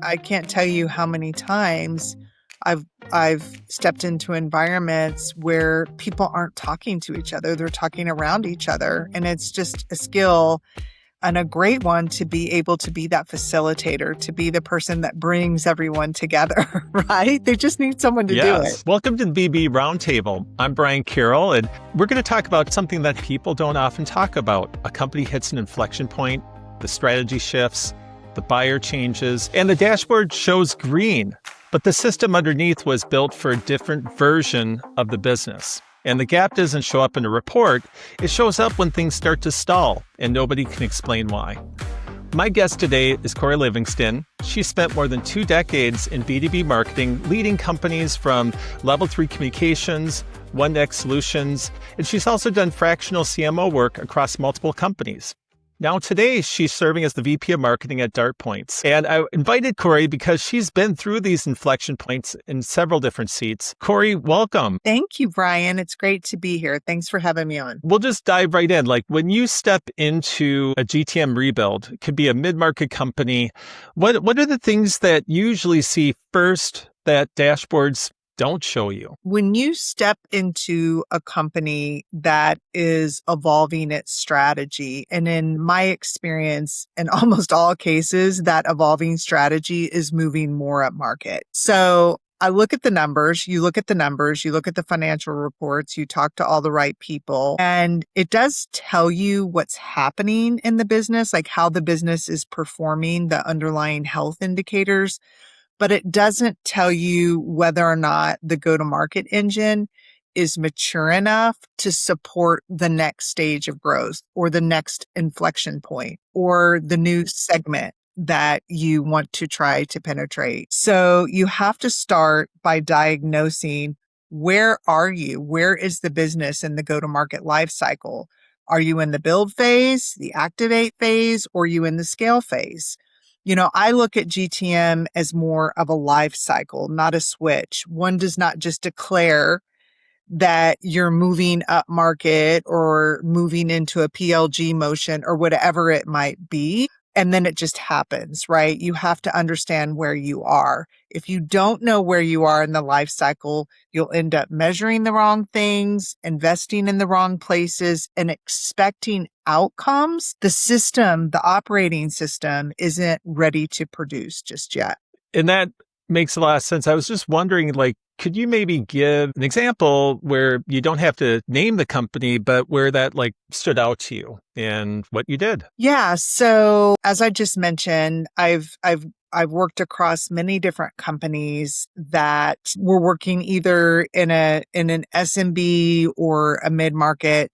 I can't tell you how many times I've stepped into environments where people aren't talking to each other. They're talking around each other. And it's just a skill and a great one to be able to be that facilitator, to be the person that brings everyone together, right? They just need someone to do it. Welcome to the B2B Roundtable. I'm Brian Carroll, and we're going to talk about something that people don't often talk about. A company hits an inflection point, the strategy shifts, the buyer changes, and the dashboard shows green. But the system underneath was built for a different version of the business. And the gap doesn't show up in the report. It shows up when things start to stall, and nobody can explain why. My guest today is Corey Livingston. She spent more than 2 decades in B2B marketing, leading companies from Level 3 Communications, One Solutions, and she's also done fractional CMO work across multiple companies. Now, today, she's serving as the VP of Marketing at DartPoints. And I invited Corey because she's been through these inflection points in several different seats. Corey, welcome. Thank you, Brian. It's great to be here. Thanks for having me on. We'll just dive right in. Like when you step into a GTM rebuild, it could be a mid-market company. What are the things that you usually see first that dashboards don't show you? When you step into a company that is evolving its strategy, and in my experience, in almost all cases, that evolving strategy is moving more upmarket. So I look at the numbers, you look at the financial reports, you talk to all the right people, and it does tell you what's happening in the business, like how the business is performing, the underlying health indicators. But it doesn't tell you whether or not the go-to-market engine is mature enough to support the next stage of growth or the next inflection point or the new segment that you want to try to penetrate. So you have to start by diagnosing, where are you? Where is the business in the go-to-market life cycle? Are you in the build phase, the activate phase, or are you in the scale phase? You know, I look at GTM as more of a life cycle, not a switch. One does not just declare that you're moving up market or moving into a PLG motion or whatever it might be, and then it just happens, right? You have to understand where you are. If you don't know where you are in the life cycle, you'll end up measuring the wrong things, investing in the wrong places, and expecting outcomes the system, the operating system, isn't ready to produce just yet. And that makes a lot of sense. I was just wondering, like, could you maybe give an example where you don't have to name the company, but where that like stood out to you and what you did? Yeah. So as I just mentioned, I've worked across many different companies that were working either in an SMB or a mid-market.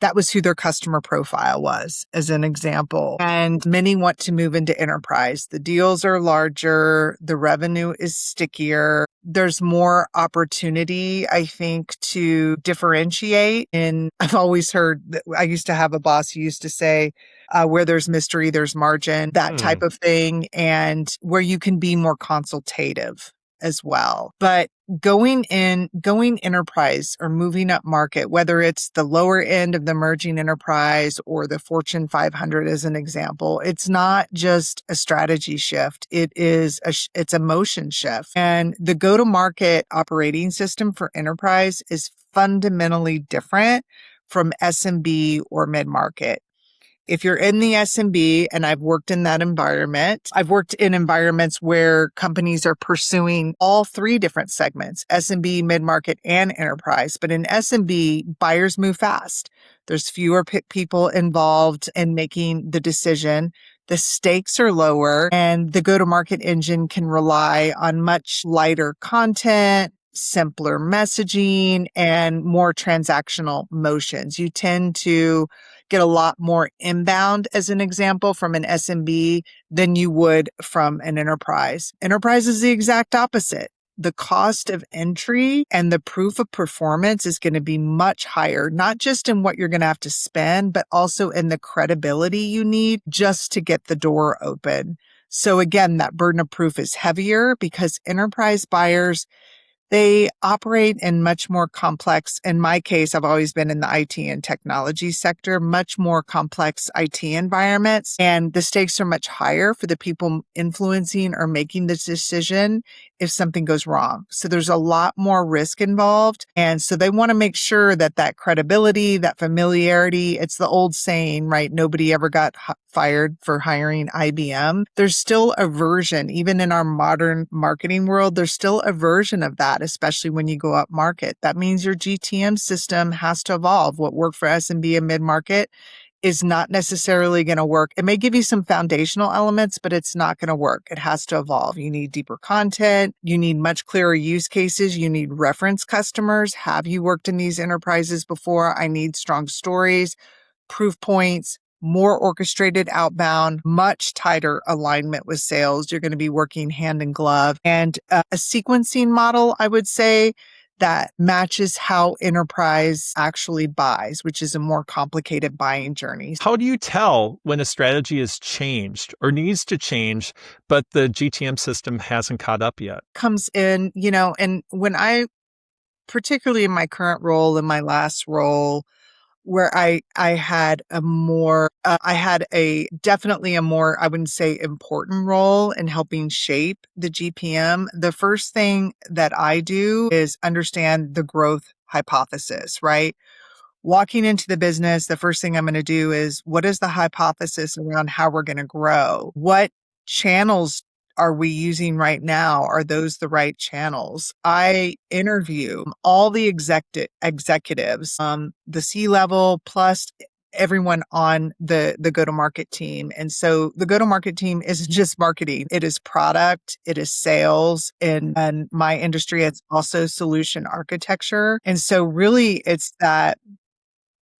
That was who their customer profile was, as an example. And many want to move into enterprise. The deals are larger. The revenue is stickier. There's more opportunity, I think, to differentiate. And I've always heard that I used to have a boss who used to say, where there's mystery, there's margin, that type of thing. And where you can be more consultative as well. But going enterprise or moving up market, whether it's the lower end of the emerging enterprise or the Fortune 500 as an example, it's not just a strategy shift. It's a motion shift. And the go-to-market operating system for enterprise is fundamentally different from SMB or mid-market. If you're in the SMB, and I've worked in that environment, I've worked in environments where companies are pursuing all 3 different segments, SMB, mid-market, and enterprise. But in SMB, buyers move fast. There's fewer people involved in making the decision. The stakes are lower, and the go-to-market engine can rely on much lighter content, simpler messaging, and more transactional motions. You tend to get a lot more inbound, as an example, from an SMB than you would from an enterprise. Enterprise is the exact opposite. The cost of entry and the proof of performance is going to be much higher, not just in what you're going to have to spend, but also in the credibility you need just to get the door open. So again, that burden of proof is heavier because enterprise buyers, They operate in much more complex, in my case, I've always been in the IT and technology sector, much more complex IT environments. And the stakes are much higher for the people influencing or making this decision if something goes wrong. So there's a lot more risk involved. And so they want to make sure that that credibility, that familiarity, it's the old saying, right? Nobody ever got fired for hiring IBM. There's still a version, even in our modern marketing world, there's still a version of that, especially when you go up market. That means your GTM system has to evolve. What worked for SMB and mid-market is not necessarily going to work. It may give you some foundational elements, but it's not going to work. It has to evolve. You need deeper content. You need much clearer use cases. You need reference customers. Have you worked in these enterprises before? I need strong stories, proof points, more orchestrated outbound, much tighter alignment with sales. You're going to be working hand in glove, and a sequencing model, I would say, that matches how enterprise actually buys, which is a more complicated buying journey. How do you tell when a strategy has changed or needs to change, but the GTM system hasn't caught up yet? Comes in, and when particularly in my current role, in my last role, where I had definitely a more, I wouldn't say important role in helping shape the GPM. The first thing that I do is understand the growth hypothesis, right? Walking into the business, the first thing I'm going to do is, what is the hypothesis around how we're going to grow? What channels are we using right now? Are those the right channels? I interview all the executives, the C-level plus everyone on the go-to-market team. And so the go-to-market team isn't just marketing. It is product, it is sales. And my industry, it's also solution architecture. And so really it's that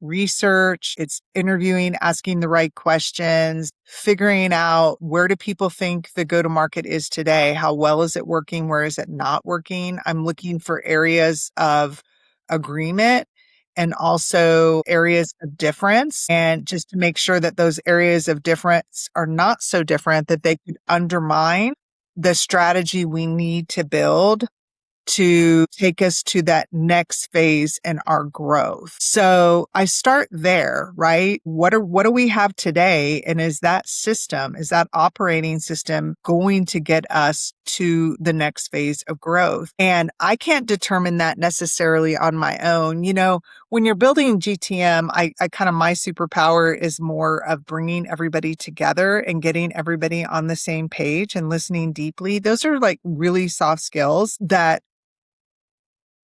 research, it's interviewing, asking the right questions, figuring out where do people think the go-to-market is today? How well is it working? Where is it not working? I'm looking for areas of agreement and also areas of difference, and just to make sure that those areas of difference are not so different that they could undermine the strategy we need to build to take us to that next phase in our growth. So I start there, right? What do we have today? And is that operating system going to get us to the next phase of growth? And I can't determine that necessarily on my own. When you're building GTM, my superpower is more of bringing everybody together and getting everybody on the same page and listening deeply. Those are like really soft skills that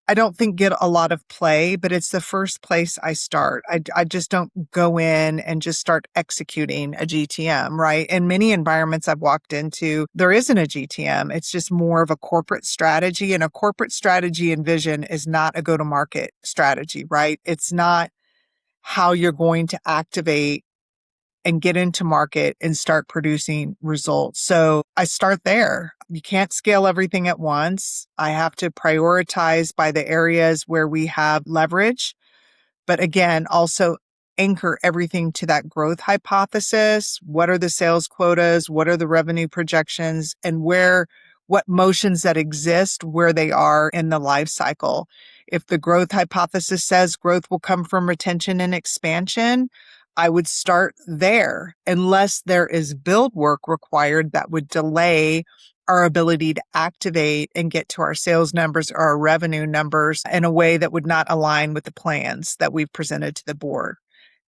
I don't think get a lot of play, but it's the first place I start. I just don't go in and just start executing a GTM, right? In many environments I've walked into, there isn't a GTM. It's just more of a corporate strategy, and a corporate strategy and vision is not a go-to-market strategy, right? It's not how you're going to activate and get into market and start producing results. So I start there. You can't scale everything at once. I have to prioritize by the areas where we have leverage, but again, also anchor everything to that growth hypothesis. What are the sales quotas? What are the revenue projections? And what motions that exist, where they are in the life cycle. If the growth hypothesis says growth will come from retention and expansion, I would start there, unless there is build work required that would delay our ability to activate and get to our sales numbers or our revenue numbers in a way that would not align with the plans that we've presented to the board.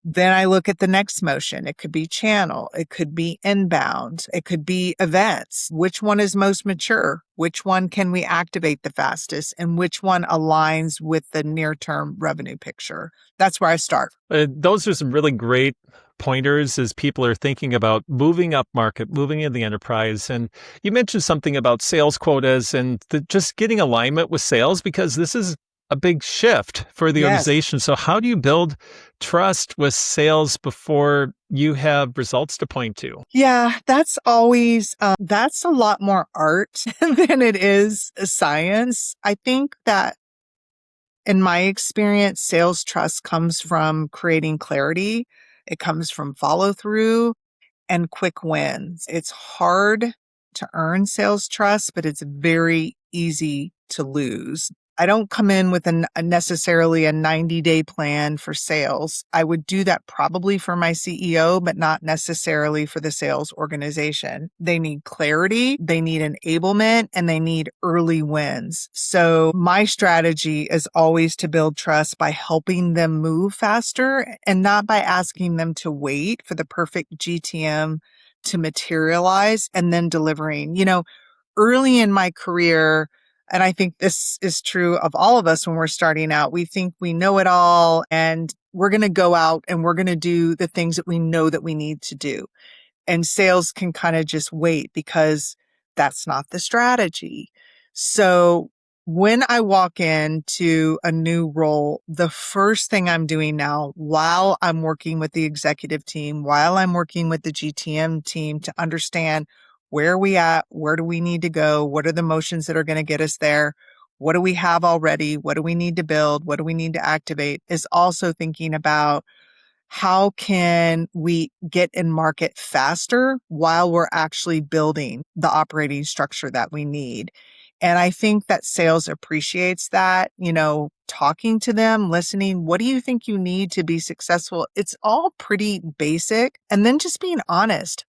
Then I look at the next motion. It could be channel. It could be inbound. It could be events. Which one is most mature? Which one can we activate the fastest? And which one aligns with the near-term revenue picture? That's where I start. Those are some really great pointers as people are thinking about moving up market, moving in the enterprise. And you mentioned something about sales quotas and just getting alignment with sales, because this is a big shift for the organization. So how do you build trust with sales before you have results to point to? Yeah, that's always, that's a lot more art than it is science. I think that in my experience, sales trust comes from creating clarity. It comes from follow through and quick wins. It's hard to earn sales trust, but it's very easy to lose. I don't come in with necessarily a 90-day plan for sales. I would do that probably for my CEO, but not necessarily for the sales organization. They need clarity, they need enablement, and they need early wins. So my strategy is always to build trust by helping them move faster and not by asking them to wait for the perfect GTM to materialize and then delivering. Early in my career, and I think this is true of all of us when we're starting out, we think we know it all and we're going to go out and we're going to do the things that we know that we need to do. And sales can kind of just wait because that's not the strategy. So when I walk into a new role, the first thing I'm doing now, while I'm working with the executive team, while I'm working with the GTM team to understand where are we at, where do we need to go, what are the motions that are going to get us there, what do we have already, what do we need to build, what do we need to activate, is also thinking about how can we get in market faster while we're actually building the operating structure that we need. And I think that sales appreciates that, talking to them, listening. What do you think you need to be successful? It's all pretty basic. And then just being honest.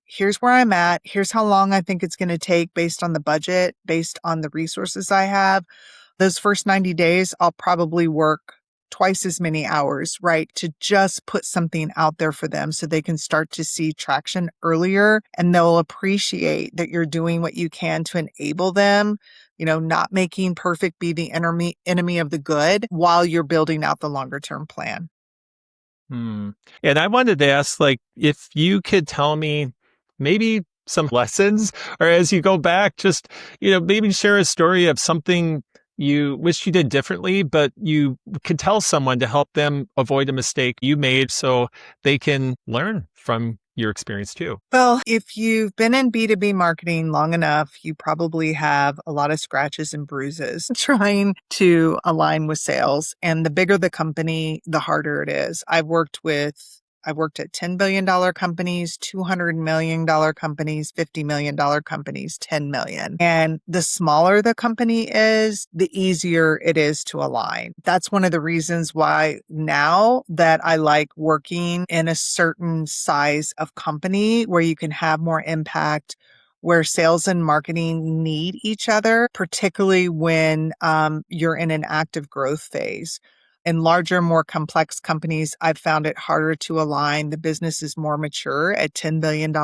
Here's where I'm at. Here's how long I think it's going to take based on the budget, based on the resources I have. Those first 90 days, I'll probably work twice as many hours, right? To just put something out there for them so they can start to see traction earlier and they'll appreciate that you're doing what you can to enable them, not making perfect be the enemy of the good while you're building out the longer term plan. And I wanted to ask, if you could tell me maybe some lessons, or as you go back, just, maybe share a story of something you wish you did differently, but you could tell someone to help them avoid a mistake you made so they can learn from your experience too. Well, if you've been in B2B marketing long enough, you probably have a lot of scratches and bruises trying to align with sales. And the bigger the company, the harder it is. I've worked at $10 billion companies, $200 million companies, $50 million companies, 10 million. And the smaller the company is, the easier it is to align. That's one of the reasons why now that I like working in a certain size of company where you can have more impact, where sales and marketing need each other, particularly when you're in an active growth phase. In larger, more complex companies, I've found it harder to align. The business is more mature at $10 billion.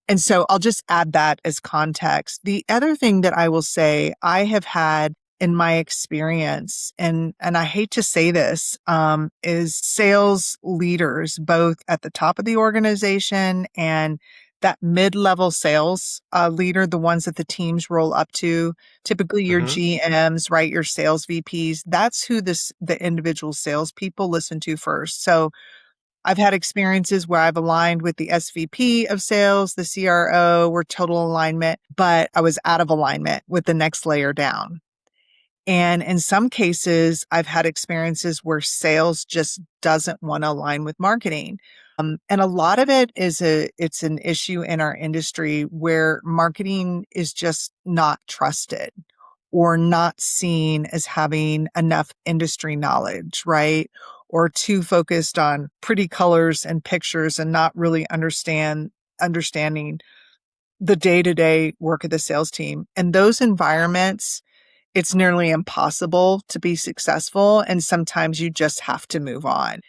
And so I'll just add that as context. The other thing that I will say I have had in my experience, and I hate to say this, is sales leaders, both at the top of the organization and that mid-level sales leader, the ones that the teams roll up to, typically your GMs, right? Your sales VPs. That's who the individual salespeople listen to first. So I've had experiences where I've aligned with the SVP of sales, the CRO, we're total alignment, but I was out of alignment with the next layer down. And in some cases, I've had experiences where sales just doesn't want to align with marketing. And a lot of it it's an issue in our industry where marketing is just not trusted or not seen as having enough industry knowledge, right? Or too focused on pretty colors and pictures and not really understanding the day-to-day work of the sales team. And those environments, it's nearly impossible to be successful. And sometimes you just have to move on.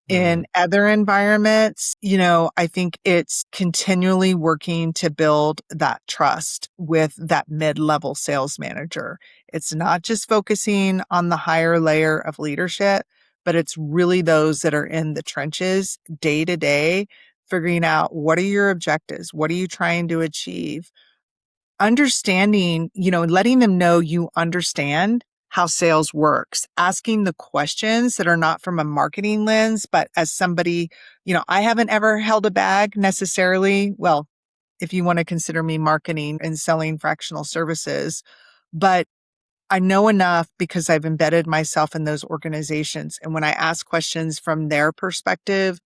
In other environments, I think it's continually working to build that trust with that mid-level sales manager. It's not just focusing on the higher layer of leadership, but it's really those that are in the trenches day to day, figuring out what are your objectives? What are you trying to achieve? Understanding, letting them know you understand how sales works, asking the questions that are not from a marketing lens, but as somebody, I haven't ever held a bag necessarily. Well, if you want to consider me marketing and selling fractional services, but I know enough because I've embedded myself in those organizations. And when I ask questions from their perspective,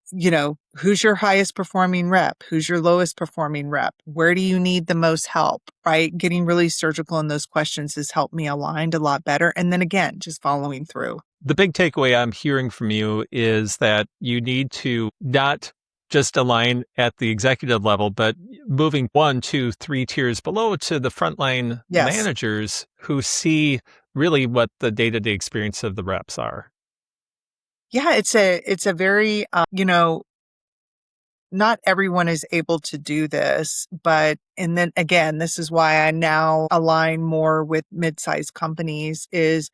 who's your highest performing rep? Who's your lowest performing rep? Where do you need the most help? Right? Getting really surgical in those questions has helped me aligned a lot better. And then again, just following through. The big takeaway I'm hearing from you is that you need to not just align at the executive level, but moving 1, 2, 3 tiers below to the frontline Yes. managers who see really what the day-to-day experience of the reps are. Yeah, it's a very, not everyone is able to do this, and then again, this is why I now align more with mid-sized companies is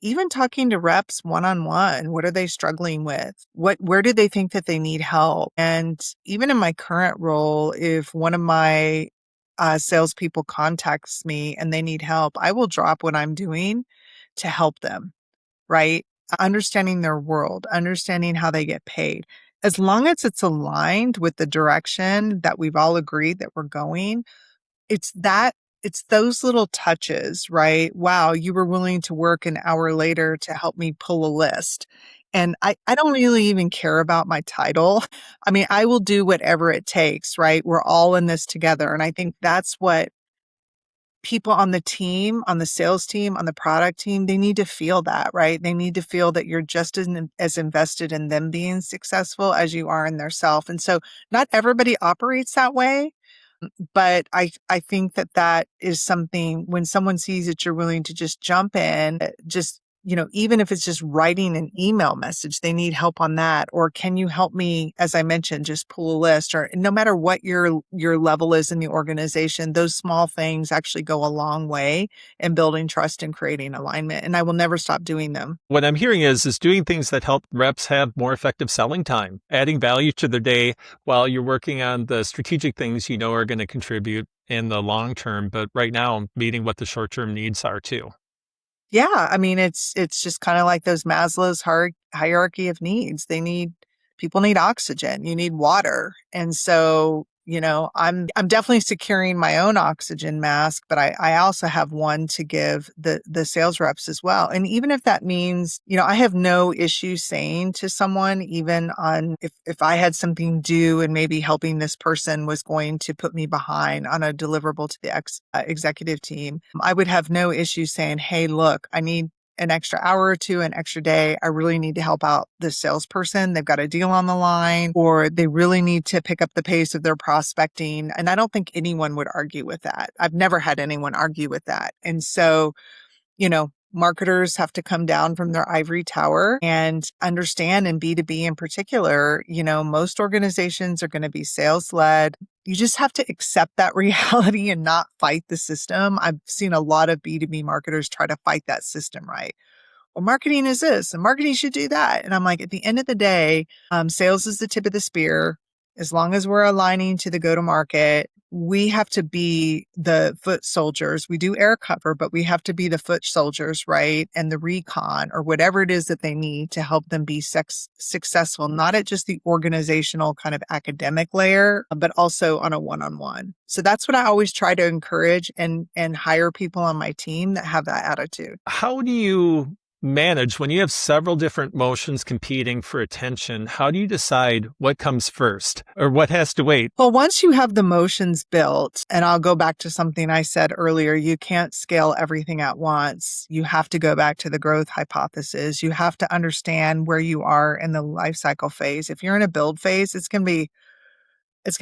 even talking to reps one-on-one. What are they struggling with? Where do they think that they need help? And even in my current role, if one of my salespeople contacts me and they need help, I will drop what I'm doing to help them, right? Understanding their world, understanding how they get paid. As long as it's aligned with the direction that we've all agreed that we're going, it's those little touches, right? Wow, you were willing to work an hour later to help me pull a list. And I don't really even care about my title. I mean, I will do whatever it takes, right? We're all in this together. And I think that's what people on the team, on the sales team, on the product team, they need to feel that, right? They need to feel that you're just as invested in them being successful as you are in their self. And so not everybody operates that way. But I think that is something when someone sees that you're willing to just jump in, just, even if it's just writing an email message, they need help on that. Or can you help me, as I mentioned, just pull a list, or no matter what your level is in the organization, those small things actually go a long way in building trust and creating alignment. And I will never stop doing them. What I'm hearing is doing things that help reps have more effective selling time, adding value to their day while you're working on the strategic things you know are going to contribute in the long term, but right now meeting what the short-term needs are too. Yeah, I mean, it's just kind of like those Maslow's hierarchy of needs. People need oxygen, you need water. And so, I'm definitely securing my own oxygen mask, but I also have one to give the sales reps as well. And even if that means, I have no issue saying to someone, even on if I had something due and maybe helping this person was going to put me behind on a deliverable to the executive team, I would have no issue saying, hey, look, I need an extra hour or two, an extra day. I really need to help out this salesperson. They've got a deal on the line, or they really need to pick up the pace of their prospecting. And I don't think anyone would argue with that. I've never had anyone argue with that. And so, marketers have to come down from their ivory tower and understand in B2B in particular, most organizations are going to be sales led. You just have to accept that reality and not fight the system. I've seen a lot of B2B marketers try to fight that system, right? Well, marketing is this and marketing should do that. And I'm like, at the end of the day, sales is the tip of the spear. As long as we're aligning to the go-to-market, we have to be the foot soldiers. We do air cover, but we have to be the foot soldiers, right? And the recon or whatever it is that they need to help them be successful, not at just the organizational kind of academic layer, but also on a one-on-one. So that's what I always try to encourage and hire people on my team that have that attitude. How do you manage when you have several different motions competing for attention? How do you decide what comes first or what has to wait? Well, once you have the motions built, and I'll go back to something I said earlier, you can't scale everything at once. You have to go back to the growth hypothesis. You have to understand where you are in the life cycle phase. If you're in a build phase, it's going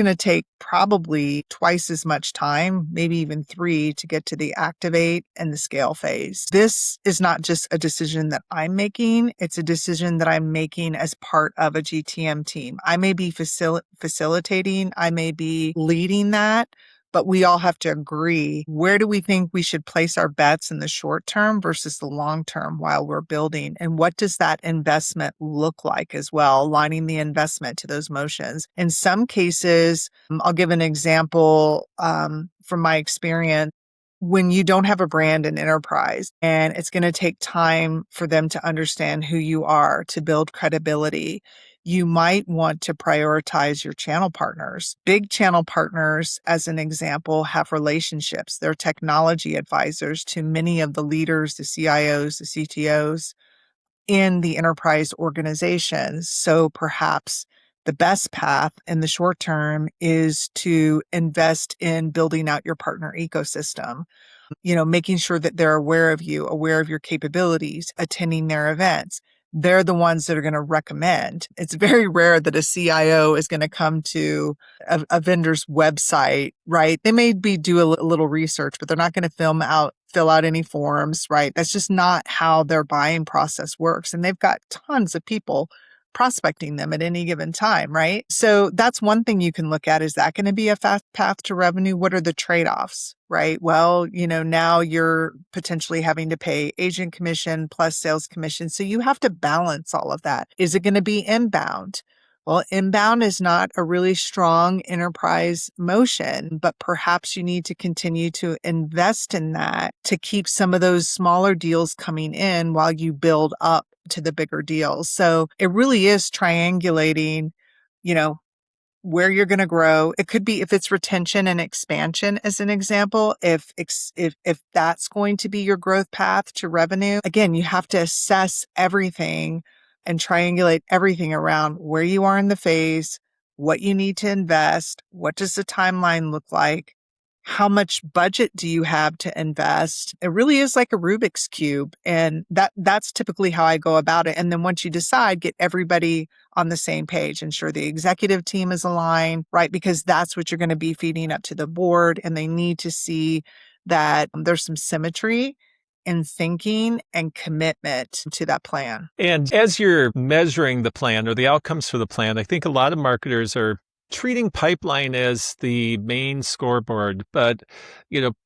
to take probably twice as much time, maybe even 3, to get to the activate and the scale phase. This is not just a decision that I'm making. It's a decision that I'm making as part of a GTM team. I may be facilitating, I may be leading that, but we all have to agree, where do we think we should place our bets in the short term versus the long term while we're building? And what does that investment look like as well, aligning the investment to those motions? In some cases, I'll give an example from my experience. When you don't have a brand in enterprise and it's going to take time for them to understand who you are, to build credibility, you might want to prioritize your channel partners. Big channel partners, as an example, have relationships. They're technology advisors to many of the leaders, the CIOs, the CTOs in the enterprise organizations. So perhaps the best path in the short term is to invest in building out your partner ecosystem, making sure that they're aware of you, aware of your capabilities, attending their events. They're the ones that are going to recommend. It's very rare that a CIO is going to come to a vendor's website, right? They may do a little research, but they're not going to fill out any forms, right? That's just not how their buying process works. And they've got tons of people prospecting them at any given time, right? So that's one thing you can look at. Is that going to be a fast path to revenue? What are the trade-offs, right? Well, now you're potentially having to pay agent commission plus sales commission. So you have to balance all of that. Is it going to be inbound? Well, inbound is not a really strong enterprise motion, but perhaps you need to continue to invest in that to keep some of those smaller deals coming in while you build up to the bigger deals. So it really is triangulating, where you're going to grow. It could be, if it's retention and expansion, as an example, if that's going to be your growth path to revenue. Again, you have to assess everything and triangulate everything around where you are in the phase, what you need to invest, what does the timeline look like, how much budget do you have to invest. It really is like a Rubik's Cube. And that's typically how I go about it. And then once you decide, get everybody on the same page, ensure the executive team is aligned, right? Because that's what you're going to be feeding up to the board. And they need to see that there's some symmetry in thinking and commitment to that plan. And as you're measuring the plan or the outcomes for the plan, I think a lot of marketers are treating pipeline as the main scoreboard, but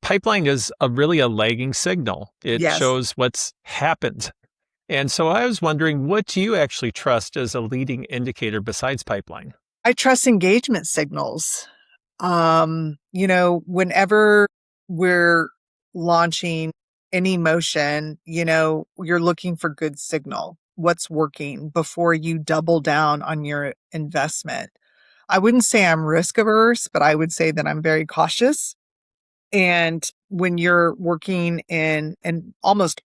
pipeline is really a lagging signal. It Yes. shows what's happened. And so I was wondering, what do you actually trust as a leading indicator besides pipeline? I trust engagement signals. Whenever we're launching any motion, you're looking for good signal, what's working before you double down on your investment. I wouldn't say I'm risk averse, but I would say that I'm very cautious. And when you're working in almost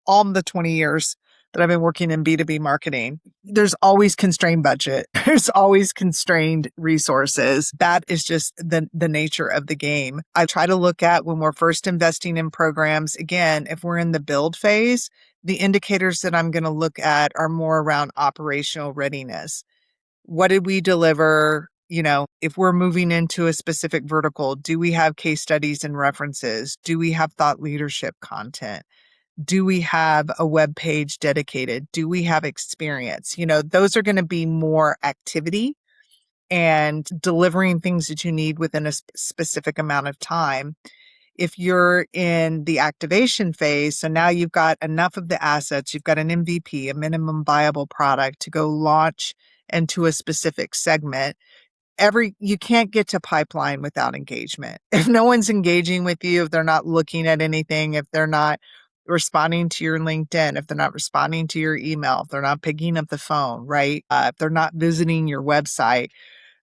all the 20 years that I've been working in B2B marketing, there's always constrained budget. There's always constrained resources. That is just the nature of the game. I try to look at, when we're first investing in programs, again, if we're in the build phase, the indicators that I'm going to look at are more around operational readiness. What did we deliver? If we're moving into a specific vertical, do we have case studies and references? Do we have thought leadership content? Do we have a web page dedicated? Do we have experience? Those are going to be more activity and delivering things that you need within a specific amount of time. If you're in the activation phase, so now you've got enough of the assets, you've got an MVP, a minimum viable product to go launch into a specific segment. You can't get to pipeline without engagement. If no one's engaging with you, if they're not looking at anything, if they're not responding to your LinkedIn, if they're not responding to your email, if they're not picking up the phone, right? If they're not visiting your website,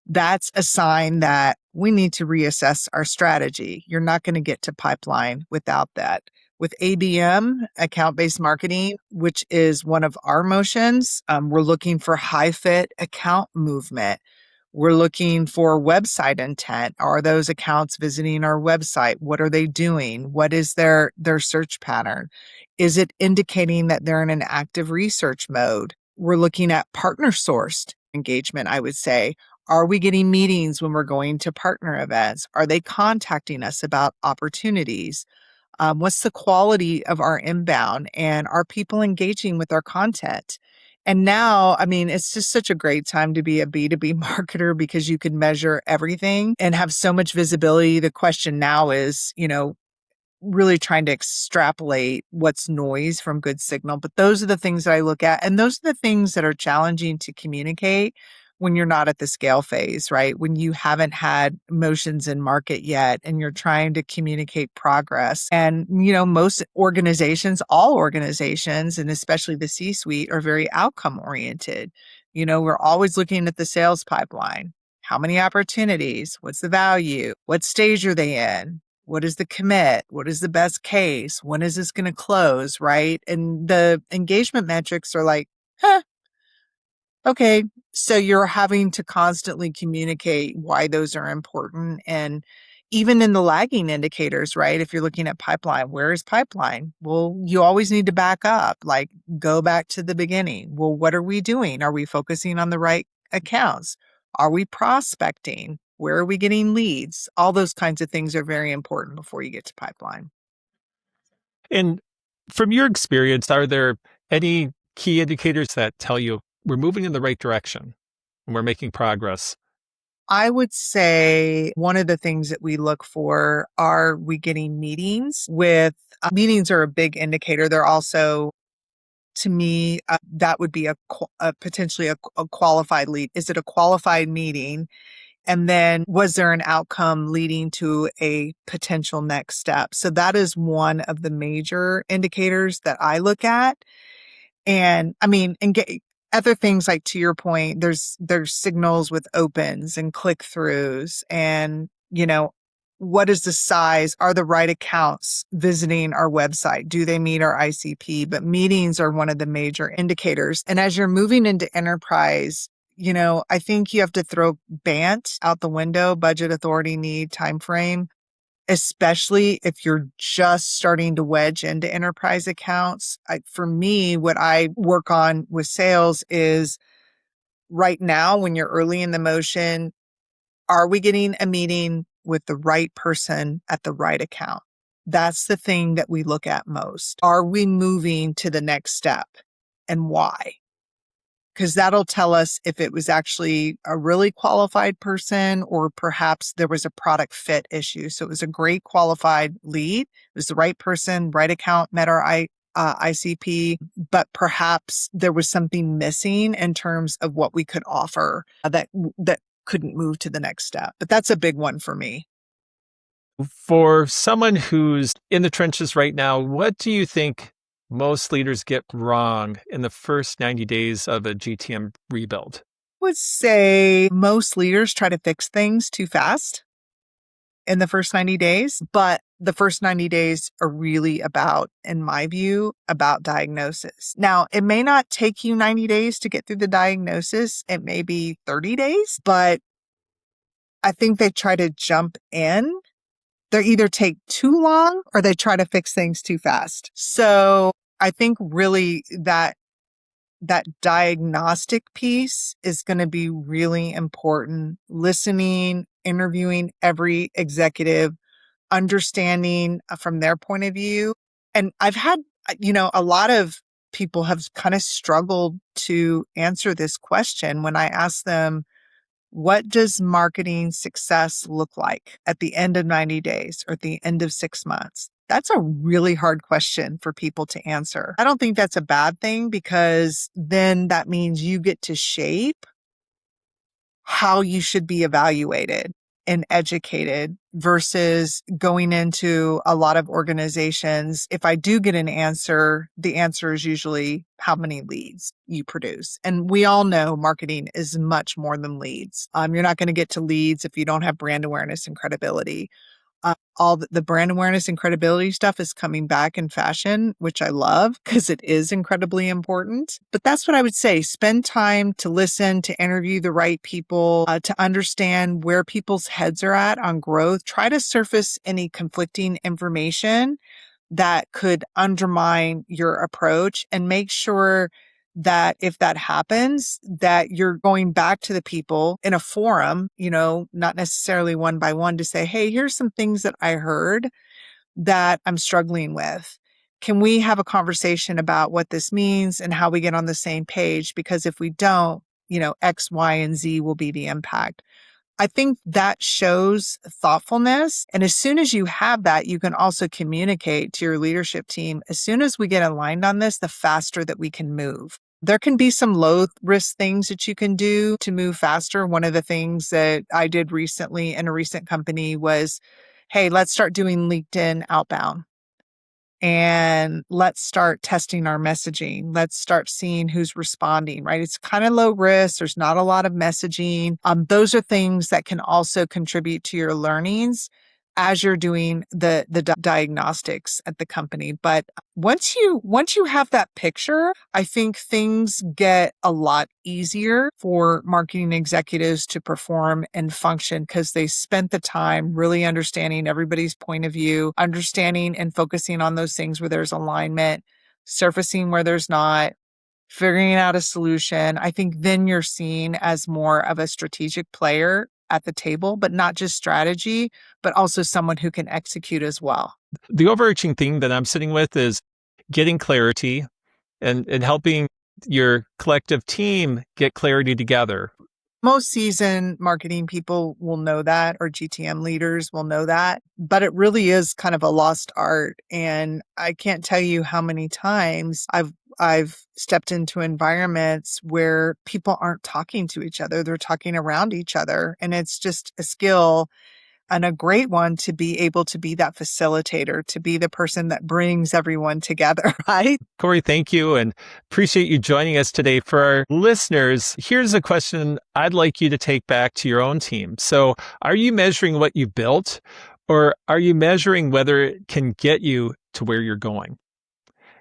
that's a sign that we need to reassess our strategy. You're not going to get to pipeline without that. With ABM, account-based marketing, which is one of our motions, we're looking for high fit account movement. We're looking for website intent. Are those accounts visiting our website? What are they doing? What is their search pattern? Is it indicating that they're in an active research mode? We're looking at partner sourced engagement, I would say. Are we getting meetings when we're going to partner events? Are they contacting us about opportunities? What's the quality of our inbound? And are people engaging with our content? And now, it's just such a great time to be a B2B marketer because you can measure everything and have so much visibility. The question now is, really trying to extrapolate what's noise from good signal. But those are the things that I look at. And those are the things that are challenging to communicate when you're not at the scale phase, right? When you haven't had motions in market yet and you're trying to communicate progress. And, most organizations, all organizations, and especially the C-suite, are very outcome oriented. We're always looking at the sales pipeline. How many opportunities? What's the value? What stage are they in? What is the commit? What is the best case? When is this going to close? Right. And the engagement metrics are like, huh, okay. So you're having to constantly communicate why those are important. And even in the lagging indicators, right? If you're looking at pipeline, where is pipeline? Well, you always need to back up, like go back to the beginning. Well, what are we doing? Are we focusing on the right accounts? Are we prospecting? Where are we getting leads? All those kinds of things are very important before you get to pipeline. And from your experience, are there any key indicators that tell you we're moving in the right direction and we're making progress? I would say one of the things that we look for are we getting meetings with meetings are a big indicator. They're also, to me, that would be potentially a qualified lead. Is it a qualified meeting? And then was there an outcome leading to a potential next step? So that is one of the major indicators that I look at. And I mean, and get other things like, to your point, there's signals with opens and click throughs and, what is the size? Are the right accounts visiting our website? Do they meet our ICP? But meetings are one of the major indicators. And as you're moving into enterprise, I think you have to throw BANT out the window, budget, authority, need, time frame, especially if you're just starting to wedge into enterprise accounts. For me, what I work on with sales is right now, when you're early in the motion, are we getting a meeting with the right person at the right account? That's the thing that we look at most. Are we moving to the next step and why? Because that'll tell us if it was actually a really qualified person or perhaps there was a product fit issue. So it was a great qualified lead. It was the right person, right account, met our ICP, but perhaps there was something missing in terms of what we could offer that couldn't move to the next step. But that's a big one for me. For someone who's in the trenches right now, what do you think most leaders get wrong in the first 90 days of a GTM rebuild? I would say most leaders try to fix things too fast in the first 90 days, but the first 90 days are really about, in my view, about diagnosis. Now, it may not take you 90 days to get through the diagnosis. It may be 30 days, but I think they try to jump in. They either take too long or they try to fix things too fast. So I think really that diagnostic piece is going to be really important. Listening, interviewing every executive, understanding from their point of view. And I've had, a lot of people have kind of struggled to answer this question when I ask them, what does marketing success look like at the end of 90 days or at the end of 6 months? That's a really hard question for people to answer. I don't think that's a bad thing because then that means you get to shape how you should be evaluated and educated versus going into a lot of organizations. If I do get an answer, the answer is usually how many leads you produce. And we all know marketing is much more than leads. You're not going to get to leads if you don't have brand awareness and credibility. All the brand awareness and credibility stuff is coming back in fashion, which I love because it is incredibly important. But that's what I would say. Spend time to listen, to interview the right people, to understand where people's heads are at on growth. Try to surface any conflicting information that could undermine your approach and make sure that if that happens, that you're going back to the people in a forum, not necessarily one by one, to say, hey, here's some things that I heard that I'm struggling with. Can we have a conversation about what this means and how we get on the same page? Because if we don't, X, Y, and Z will be the impact. I think that shows thoughtfulness. And as soon as you have that, you can also communicate to your leadership team. As soon as we get aligned on this, the faster that we can move. There can be some low risk things that you can do to move faster. One of the things that I did recently in a recent company was, hey, let's start doing LinkedIn outbound. and let's start testing our messaging. Let's start seeing who's responding, right? It's kind of low risk. There's not a lot of messaging. Those are things that can also contribute to your learnings as you're doing the diagnostics at the company. But once you have that picture, I think things get a lot easier for marketing executives to perform and function because they spent the time really understanding everybody's point of view, understanding and focusing on those things where there's alignment, surfacing where there's not, figuring out a solution. I think then you're seen as more of a strategic player at the table, but not just strategy, but also someone who can execute as well. The overarching thing that I'm sitting with is getting clarity and helping your collective team get clarity together. Most seasoned marketing people will know that, or GTM leaders will know that, but it really is kind of a lost art. And I can't tell you how many times I've stepped into environments where people aren't talking to each other. They're talking around each other. And it's just a skill and a great one to be able to be that facilitator, to be the person that brings everyone together, right? Corey, thank you and appreciate you joining us today. For our listeners, here's a question I'd like you to take back to your own team. So are you measuring what you built, or are you measuring whether it can get you to where you're going?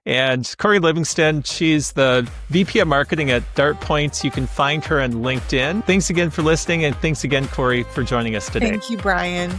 And Corey Livingston, she's the VP of Marketing at DartPoints. You can find her on LinkedIn. Thanks again for listening. And thanks again, Corey, for joining us today. Thank you, Brian.